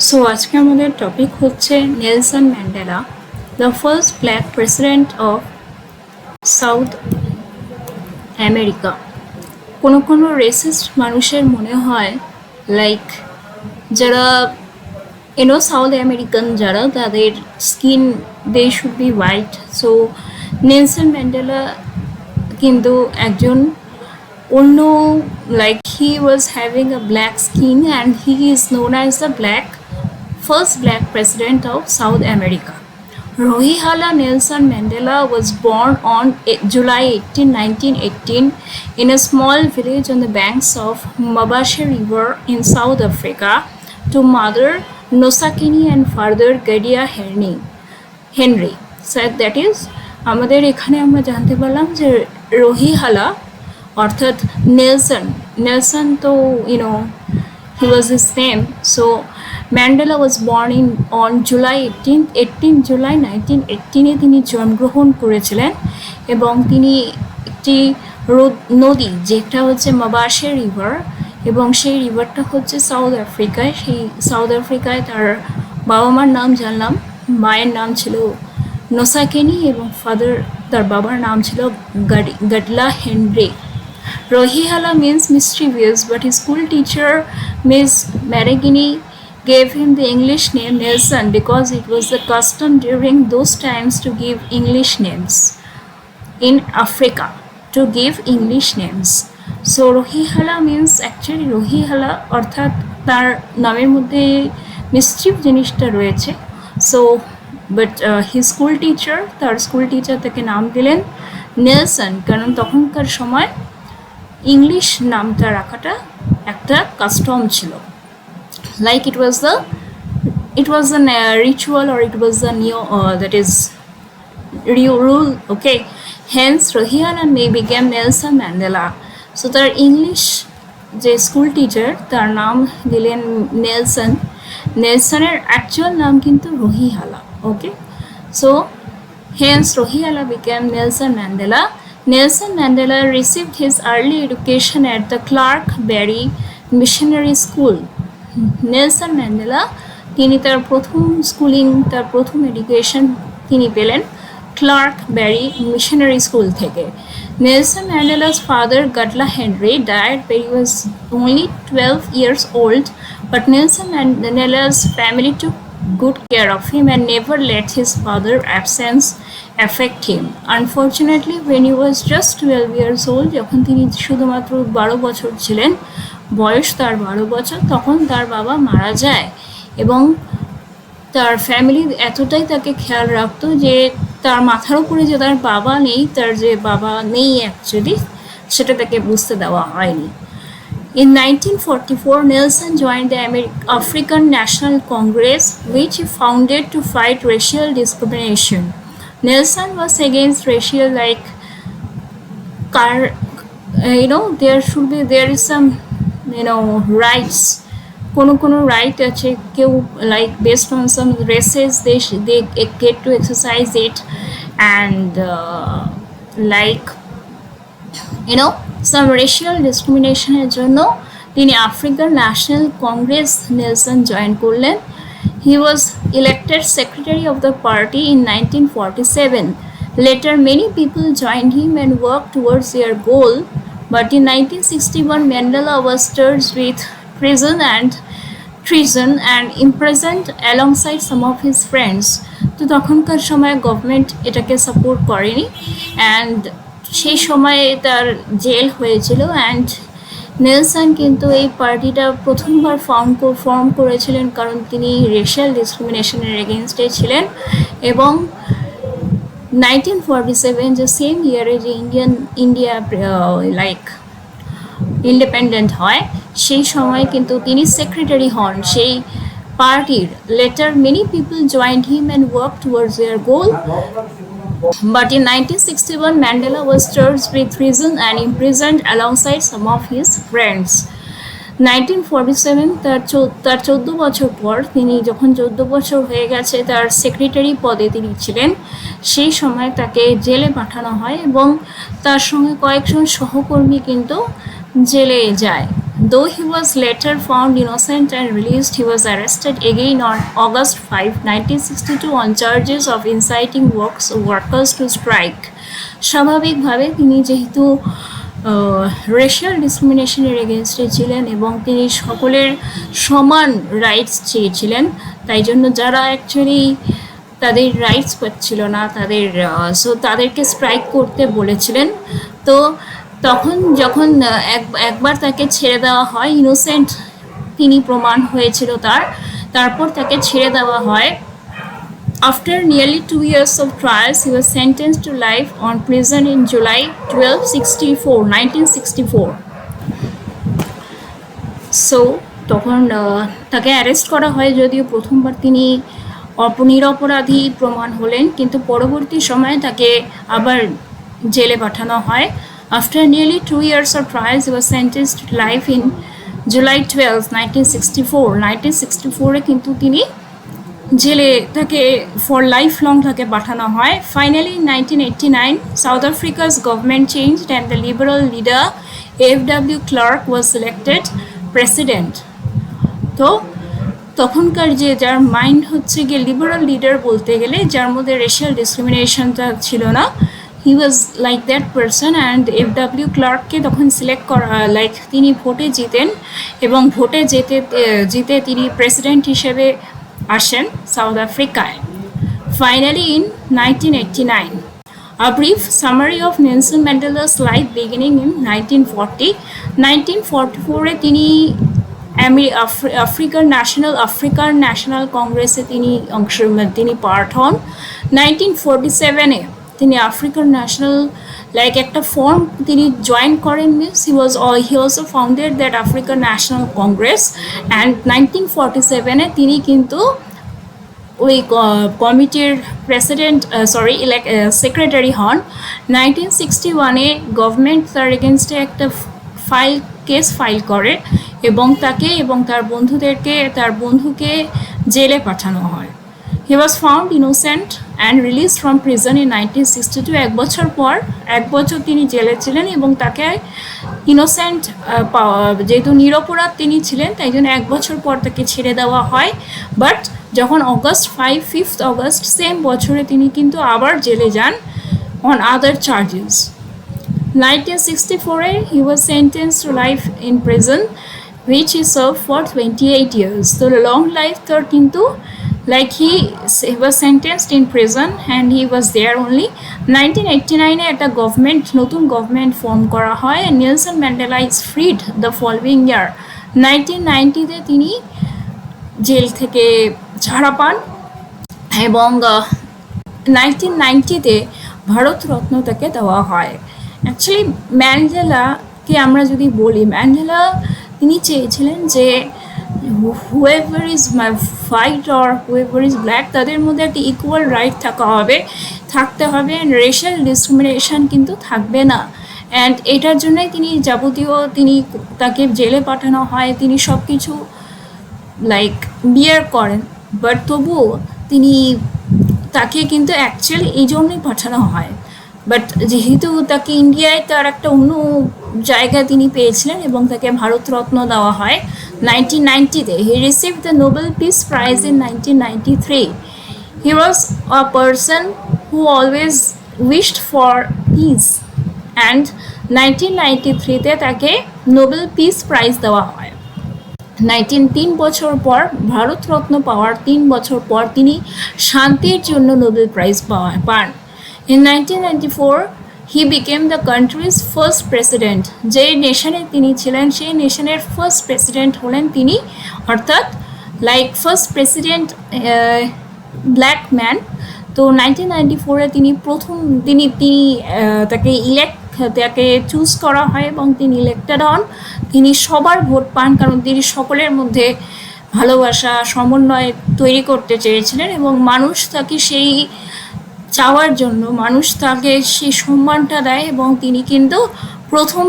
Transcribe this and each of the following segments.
So আজকে আমাদের topic হচ্ছে Nelson Mandela, the first black president of South America. কোনো রেসিস্ট মানুষের মনে হয় লাইক যারা সাউথ আমেরিকান যারা তাদের skin they should be white. So Nelson Mandela কিন্তু একজন অন্য, like he was having a black skin and he is known as the first black president of South America. Rohihala Nelson Mandela was born on July 18, 1918 in a small village on the banks of Mabashe River in South Africa to mother Nosakini and father Gadia Henry. So that is, আমাদের এখানে আমরা জানতে পারলাম যে রহিহালা অর্থাৎ Nelson তো he was his name. So Mandela was born on July 18 July 1918 তিনি জন্মগ্রহণ করেছিলেন এবং তিনি একটি নদী যেটা হচ্ছে মাবাসে রিভার, এবং সেই রিভারটা হচ্ছে সাউথ আফ্রিকায়। সেই সাউথ আফ্রিকায় তার বাবা মার নাম জানলাম, মায়ের নাম ছিল নোসাকেনি এবং তার বাবার নাম ছিল গাডলা Henry. Rohihala means mischievous, but his school teacher, Miss Maragini, gave him the English name Nelson because it was the custom during those times to give English names in Africa, to give English names. So Rohihala means actually Rohihala অর্থাৎ তার নামের মধ্যে মিসচিভ জিনিসটা রয়েছে। So but his school teacher, তার school teacher তাকে নাম দিলেন নেলসন, কারণ তখনকার সময় ইংলিশ নামটা রাখাটা একটা কাস্টম ছিল, like it was a ritual, or it was a new that is rule. Okay, hence Rohihala may became Nelson Mandela. So তার ইংলিশ যে স্কুল টিচার তার নাম দিলেন নেলসনের অ্যাকচুয়াল নাম কিন্তু রহিহালা। ওকে, so hence Rohihala became Nelson Mandela. Nelson Mandela received his early education at the Clark-Barry Missionary School. Nelson Mandela তিনি তার প্রথম এডুকেশন তিনি পেলেন ক্লার্ক-ব্যারি মিশনারি স্কুল থেকে। Nelson Mandela's father, Gadla Henry, died when he was only 12 years old, but Nelson Mandela's family took good care of him and never let his father's absence affect him. Unfortunately, when he was just 12 years old, যখন তিনি শুধুমাত্র 12 বছর ছিলেন, বয়স তার 12 বছর, তখন তার বাবা মারা যায় এবং তার ফ্যামিলি এতটাই তাকে খেয়াল রাখতো যে তার মাথার উপরে যে তার বাবা নেই, তার যে বাবা নেই অ্যাকচুয়ালি, সেটা তাকে বুঝতে দেওয়া হয়নি। In 1944, Nelson joined the African National Congress, which he founded to fight racial discrimination. Nelson was against racial, like, there is some, rights. কোনো right আছে, কেউ like based on some races they get to exercise it, and like some racial discrimination এর জন্য তিনি African national Congress Nelson join করলেন। He was elected secretary of the party in 1947. Later, many people joined him and worked towards their goal, but in 1961, Mandela was charged with treason and imprisoned alongside some of his friends. তো তখনকার সময় government এটাকে support করেনি, and সেই সময়ে তার jail হয়েছিল। And Nelson কিন্তু এই পার্টিটা প্রথমবার ফর্ম করেছিলেন কারণ তিনি রেশিয়াল ডিসক্রিমিনেশনের এগেনস্টে ছিলেন। এবং 1947 যে সেম ইয়ারে যে ইন্ডিয়া লাইক ইন্ডিপেন্ডেন্ট হয়, সেই সময় কিন্তু তিনি সেক্রেটারি হন সেই পার্টির। Later many people joined him and work towards their goal, but in 1961 Mandela was charged with treason and imprisoned alongside some of his friends. 1947 তার 14 বছর পর, তিনি যখন 14 বছর হয়ে গেছে তার সেক্রেটারি পদে তিনি ছিলেন, সেই সময় তাকে জেলে পাঠানো হয় এবং তার সঙ্গে কয়েকজন সহকর্মী কিন্তু জেলে যায়। Though he was later found innocent and released, he was arrested again on August 5, 1962 on charges of inciting workers to strike. স্বাভাবিকভাবে তিনি যেহেতু রেশিয়াল ডিসক্রিমিনেশনের এগেনস্টে ছিলেন এবং তিনি সকলের সমান রাইটস চেয়েছিলেন, তাই জন্য যারা অ্যাকচুয়ালি তাদের রাইটস পাচ্ছিল না তাদেরকে স্ট্রাইক করতে বলেছিলেন। তো তখন যখন একবার তাকে ছেড়ে দেওয়া হয়, ইনোসেন্ট তিনি প্রমাণ হয়েছিল তারপর তাকে ছেড়ে দেওয়া হয়। After nearly 2 years of trials, he was sentenced to life on prison in July 1964. So তখন তাকে অ্যারেস্ট করা হয়, যদিও প্রথমবার তিনি নিরপরাধী প্রমাণ হলেন, কিন্তু পরবর্তী সময়ে তাকে আবার জেলে পাঠানো হয়। After nearly 2 years of trials, he was sentenced to life in July 12, 1964. 1964 কিন্তু তিনি জেলে তাকে ফর লাইফ লং তাকে পাঠানো হয়। Finally in 1989, South Africa's government changed and the liberal leader F.W. Clark was elected president. তো তখনকার যার মাইন্ড হচ্ছে গিয়ে লিবারাল লিডার বলতে গেলে, যার মধ্যে রেশিয়াল ডিসক্রিমিনেশনটা ছিল না, he was like that person. And F.W. ক্লার্ককে তখন সিলেক্ট করা, তিনি ভোটে জিতেন এবং ভোটে জিতে তিনি প্রেসিডেন্ট হিসেবে আসেন সাউথ আফ্রিকায়। Finally in 1989. A brief summary of Nelson Mandela's life beginning in 1940. 1944 তিনি আফ্রিকার ন্যাশনাল কংগ্রেসে তিনি পার্ট হন। 1947 তিনি আফ্রিকান ন্যাশনাল একটা ফর্ম তিনি জয়েন করেন, means he also founded that African National Congress, and 1947 তিনি কিন্তু ওই কমিটির প্রেসিডেন্ট সেক্রেটারি হন। 1961 গভর্নমেন্ট তার এগেনস্টে একটা কেস ফাইল করে এবং তাকে এবং তার বন্ধুকে জেলে পাঠানো হয়। He was found innocent and released from prison in 1962. এক বছর তিনি জেলে ছিলেন এবং তাকে ইনোসেন্ট যেহেতু নিরপরাধ তিনি ছিলেন, তাই জন্য এক বছর পর তাকে ছেড়ে দেওয়া হয়। বাট যখন ফিফথ অগস্ট সেম বছরে তিনি কিন্তু আবার জেলে যান on other charges. 1964 he was sentenced to life in prison, which he served for 28 years. So long life third কিন্তু he was sentenced in prison and he was there only. 1989 একটা নতুন government form করা হয় and Nelson Mandela is freed the following year. 1990 তিনি jail থেকে ছাড়া পান এবং 1990 ভারতরত্ন তাকে দেওয়া হয়। অ্যাকচুয়ালি ম্যান্ডেলাকে আমরা যদি বলি, ম্যান্ডেলা তিনি চেয়েছিলেন যে whoever is my white or whoever is black তাদের মধ্যে একটা ইকুয়াল রাইট থাকতে হবে অ্যান্ড রেশিয়াল ডিসক্রিমিনেশন কিন্তু থাকবে না। অ্যান্ড এটার জন্যই তাকে জেলে পাঠানো হয়, তিনি সব কিছু বিয়ার করেন, বাট তবুও তাকে কিন্তু অ্যাকচুয়ালি এই জন্যই পাঠানো হয়। বাট যেহেতু তাকে ইন্ডিয়ায় তার একটা অন্য জায়গা তিনি পেয়েছিলেন এবং তাকে ভারতরত্ন দেওয়া হয় 1990-তে। He received the Nobel peace prize in 1993. He was a person who always wished for peace and 1993-তে তাকে নোবেল পিস প্রাইজ দেওয়া হয়। 3 বছর পর ভারতরত্ন পাওয়ার 3 বছর পর তিনি শান্তির জন্য নোবেল প্রাইজ পান। In 1994, he became the country's first president. যে নেশনে তিনি ছিলেন সেই নেশনের ফার্স্ট প্রেসিডেন্ট হলেন তিনি, অর্থাৎ ফার্স্ট প্রেসিডেন্ট ব্ল্যাক ম্যান। তো 1994-এ তাকে চুজ করা হয় এবং তিনি ইলেক্টেড হন। তিনি সবার ভোট পান, কারণ তিনি সকলের মধ্যে ভালোবাসা সমন্বয় তৈরি করতে চেয়েছিলেন এবং মানুষ তাকে সেই চাওয়ার জন্য মানুষ তাকে সেই সম্মানটা দেয় এবং তিনি কিন্তু প্রথম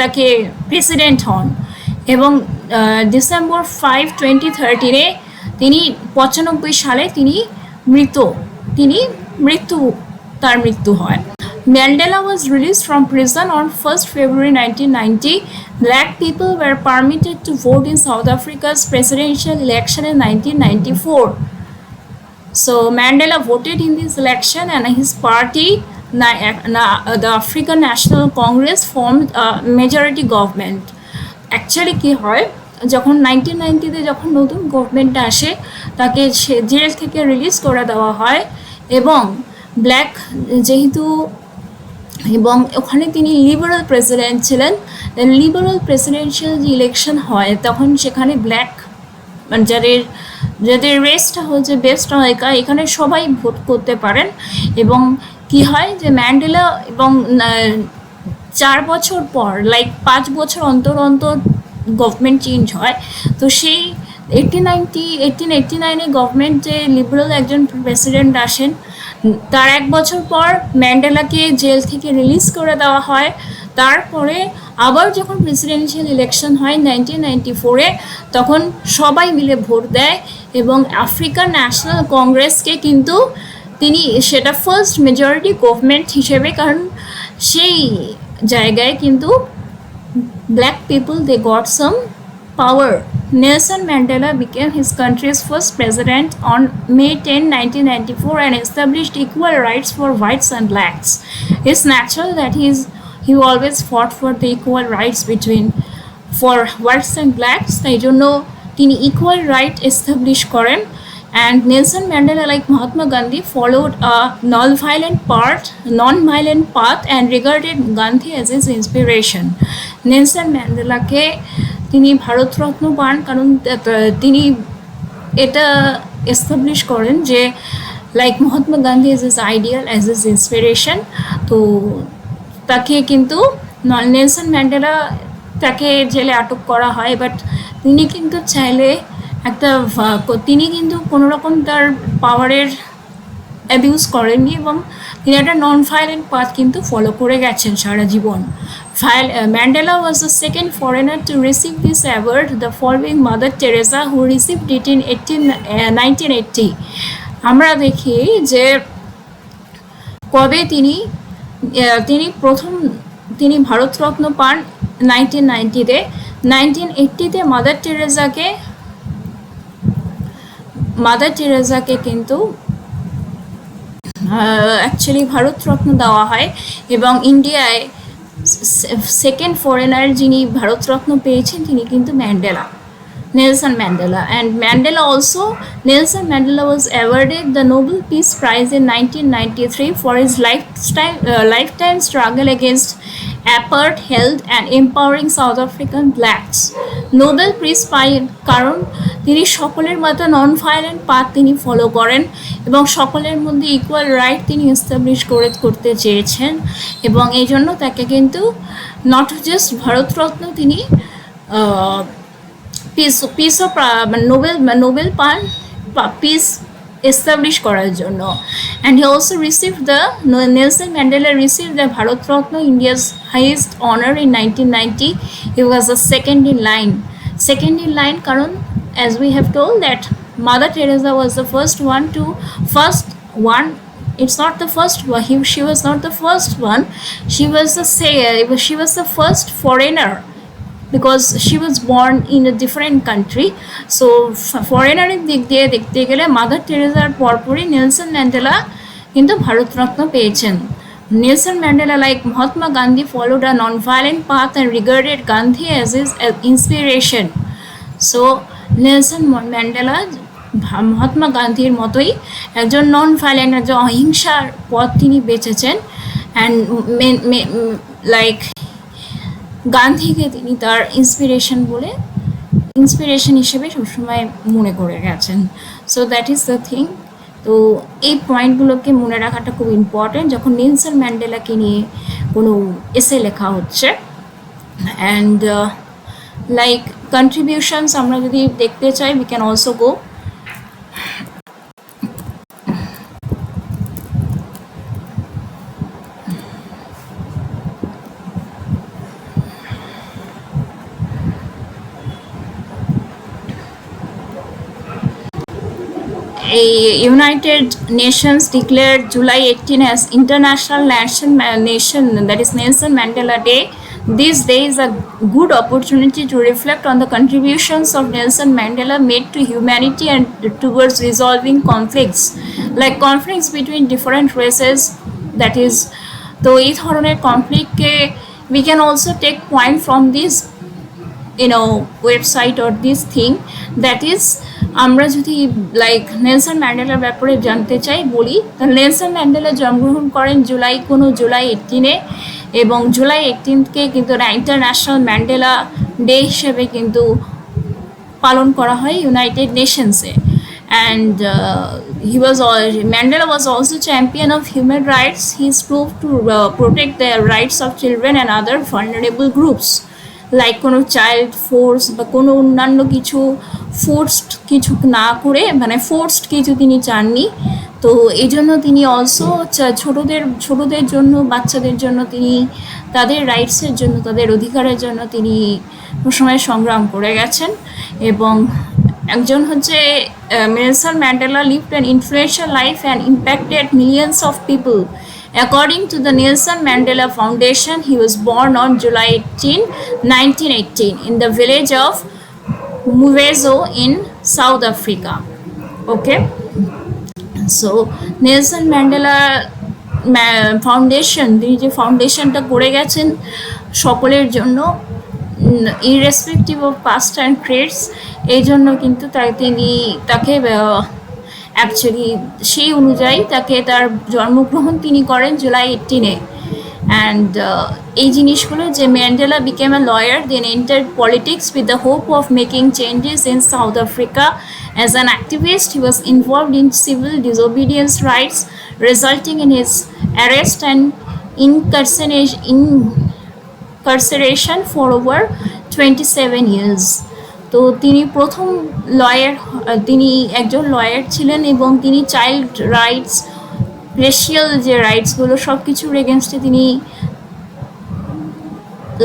তাকে প্রেসিডেন্ট হন এবং ডিসেম্বর 5, 2013-এ তিনি 95 সালে তার মৃত্যু হয়। Mandela was released from prison on 1st February 1990. Black people were permitted to vote in South Africa's presidential election in 1994. So Mandela voted in this election, and his party, the African National Congress, formed a majority government. Actually কি হয়, যখন 1990-তে যখন নতুন গভর্নমেন্টটা আসে, তাকে jail থেকে release করে দেওয়া হয়, এবং ব্ল্যাক যেহেতু, এবং ওখানে তিনি লিবারাল প্রেসিডেন্ট ছিলেন, লিবারাল প্রেসিডেন্সিয়াল যে ইলেকশন হয় তখন সেখানে ব্ল্যাক, যাদের রেসটা হচ্ছে বেস্ট আমেরিকা, এখানে সবাই ভোট করতে পারেন। এবং কি হয় যে ম্যান্ডেলা, এবং 4 বছর পর, 5 বছর অন্তর অন্তর গভর্নমেন্ট চেঞ্জ হয়। তো সেই 1889-এ গভর্নমেন্ট, যে লিবারাল একজন প্রেসিডেন্ট আসেন, তার 1 বছর পর ম্যান্ডেলাকে জেল থেকে রিলিজ করে দেওয়া হয়। তারপরে আবার যখন প্রেসিডেন্সিয়াল ইলেকশন হয় 1994-এ, তখন সবাই মিলে ভোট দেয়, এবং আফ্রিকান ন্যাশনাল কংগ্রেসকে কিন্তু তিনি সেটা ফার্স্ট মেজরিটি গভর্নমেন্ট হিসেবে, কারণ সেই জায়গায় কিন্তু black people, they got some power. Nelson Mandela became his country's first president on May 10, 1994, and established equal rights for whites and blacks. It's natural that he always fought for the equal rights for whites and blacks. তাই জন্য তিনি equal right establish করেন। And Nelson Mandela, like Mahatma Gandhi, followed a non-violent path and regarded Gandhi as his inspiration. Nelson ম্যান্ডেলাকে তিনি ভারতরত্ন পান, কারণ তিনি এটা এস্টাবলিশ করেন যে like Mahatma Gandhi is his ideal, as his inspiration. তো তাকে কিন্তু নেলসন ম্যান্ডেলা, তাকে জেলে আটক করা হয়, বাট তিনি কিন্তু চাইলে তিনি কিন্তু কোনোরকম তার পাওয়ারের অ্যাবিউজ করেননি, এবং তিনি একটা নন ভায়োলেন্ট পাথ কিন্তু ফলো করে গেছেন সারা জীবন। Mandela was the second foreigner to receive this award, the following Mother Teresa, who received it in 1980. আমরা দেখি যে কবে তিনি ভারতরত্ন পান 1990-তে। 1980-তে মাদার টেরেজাকে কিন্তু অ্যাকচুয়ালি ভারতরত্ন দেওয়া হয়, এবং ইন্ডিয়ায় সেকেন্ড ফরেনার যিনি ভারতরত্ন পেয়েছেন তিনি কিন্তু Nelson Mandela. And Nelson Mandela was awarded the Nobel Peace Prize in 1993 for his lifetime struggle against apartheid and empowering South African blacks. Nobel Peace Prize কারণ তিনি সকলের মতো নন ভায়োলেন্ট পাথ তিনি ফলো করেন, এবং সকলের মধ্যে ইকুয়াল রাইট তিনি এস্টাবলিশ করতে চেয়েছেন, এবং এই জন্য তাকে কিন্তু নট জাস্ট ভারতরত্ন, তিনি নোবেল পান পিস এস্টাবলিশ করার জন্য। And he also received Nelson Mandela received the Bharat Ratna, India's highest honor, in 1990. He was the second in line karon, as we have told, that Mother Teresa was the first one. It's not the first one, she was not the first one, she was the first foreigner, because she was born in a different country. So ফরেনারের দিক দিয়ে দেখতে গেলে mother টেরেজার পরপরই Nelson Mandela কিন্তু ভারতরত্ন পেয়েছেন। Nelson Mandela, like Mahatma Gandhi, followed a non-violent path and regarded Gandhi as his inspiration. So Nelson Mandela Mahatma গান্ধীর মতোই একজন নন ভায়োলেন্ট, একজন অহিংসার পথ তিনি বেছেছেন, অ্যান্ড লাইক গান্ধীকে তিনি তার ইন্সপিরেশন হিসেবে সবসময় মনে করে গেছেন। So that is the thing. তো এই পয়েন্টগুলোকে মনে রাখাটা খুব ইম্পর্টেন্ট যখন নেলসন ম্যান্ডেলাকে নিয়ে কোনো এসে লেখা হচ্ছে। অ্যান্ড লাইক কন্ট্রিবিউশনস আমরা যদি দেখতে চাই, we can also go. United Nations declared July 18 as International Nation, that is Nelson Mandela Day. This day is a good opportunity to reflect on the contributions of Nelson Mandela made to humanity and towards resolving conflicts, like conflicts between different races. That is, তো এই ধরনের কনফ্লিক্টকে we can also take point from this website or this thing, that is আমরা যদি like Nelson ম্যান্ডেলার ব্যাপারে জানতে চাই বলি, তাহলে নেলসন ম্যান্ডেলা জন্মগ্রহণ করেন জুলাই 18 এবং জুলাই 18কে কিন্তু ইন্টারন্যাশনাল ম্যান্ডেলা ডে হিসেবে কিন্তু পালন করা হয় United নেশনসে। And Mandela was also champion of human rights. He strove to protect the rights of children and other vulnerable groups, like কোনো চাইল্ড ফোর্স বা কোনো অন্যান্য কিছু ফোর্সড কিছু না করে, মানে ফোর্সড কিছু তিনি চাননি। তো এই জন্য তিনি অলসো ছোটদের জন্য, বাচ্চাদের জন্য তিনি তাদের রাইটসের জন্য, তাদের অধিকারের জন্য তিনি সবসময় সংগ্রাম করে গেছেন। এবং একজন হচ্ছে Nelson Mandela lived an influential life and impacted millions of people. According to the Nelson Mandela Foundation, he was born on July 18, 1918 in the village of Mvezo in South Africa. Okay, so Nelson Mandela Foundation, তিনি যে ফাউন্ডেশনটা করে গেছেন সকলের জন্য, irrespective of past and ক্রেডস, এই জন্য কিন্তু তাকে অ্যাকচুয়ালি সেই অনুযায়ী তাকে তার জন্মগ্রহণ তিনি করেন জুলাই 18-এ। অ্যান্ড এই জিনিসগুলো যে Mandela became a lawyer, then entered politics with the hope of making changes in South Africa. As an activist, he was involved in civil disobedience rights, resulting in his arrest and incarceration for over 27 years. তো তিনি প্রথম lawyer, তিনি একজন lawyer ছিলেন এবং তিনি child rights, racial যে রাইটসগুলো সব কিছুর এগেনস্টে তিনি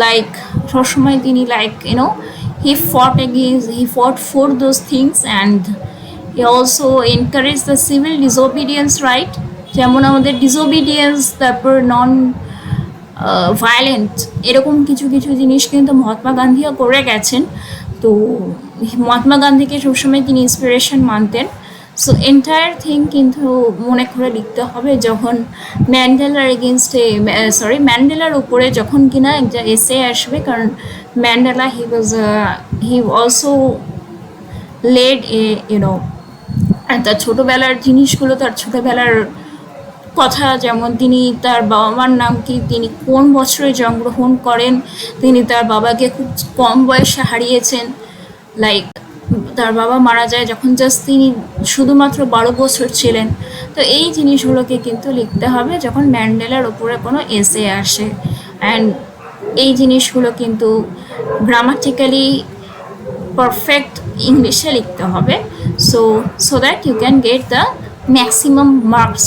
লাইক সবসময় তিনি like he fought for those things, and he also encouraged the civil disobedience right, যেমন আমাদের ডিসোবিডিয়েন্স, তারপর নন ভায়োলেন্ট, এরকম কিছু কিছু জিনিস কিন্তু মহাত্মা গান্ধীও করে গেছেন। তো মহাত্মা গান্ধীকে সবসময় তিনি ইন্সপিরেশন মানতেন। সো এন্টায়ার থিং কিন্তু মনে করে লিখতে হবে যখন ম্যান্ডেলার উপরে যখন কিনা একটা এসে আসবে, কারণ ম্যান্ডেলা হি অলসো লেড তার ছোটোবেলার জিনিসগুলো, তার ছোটোবেলার কথা, যেমন তিনি তার বাবা মার নাম কি, তিনি কোন বছরে জন্মগ্রহণ করেন, তিনি তার বাবাকে খুব কম বয়সে হারিয়েছেন, লাইক তার বাবা মারা যায় যখন জাস্ট তিনি শুধুমাত্র 12 বছর ছিলেন। তো এই জিনিসগুলোকে কিন্তু লিখতে হবে যখন ম্যান্ডেলার ওপরে কোনো এসে আসে, অ্যান্ড এই জিনিসগুলো কিন্তু গ্রামাটিক্যালি পারফেক্ট ইংলিশে লিখতে হবে, so that you can get the maximum marks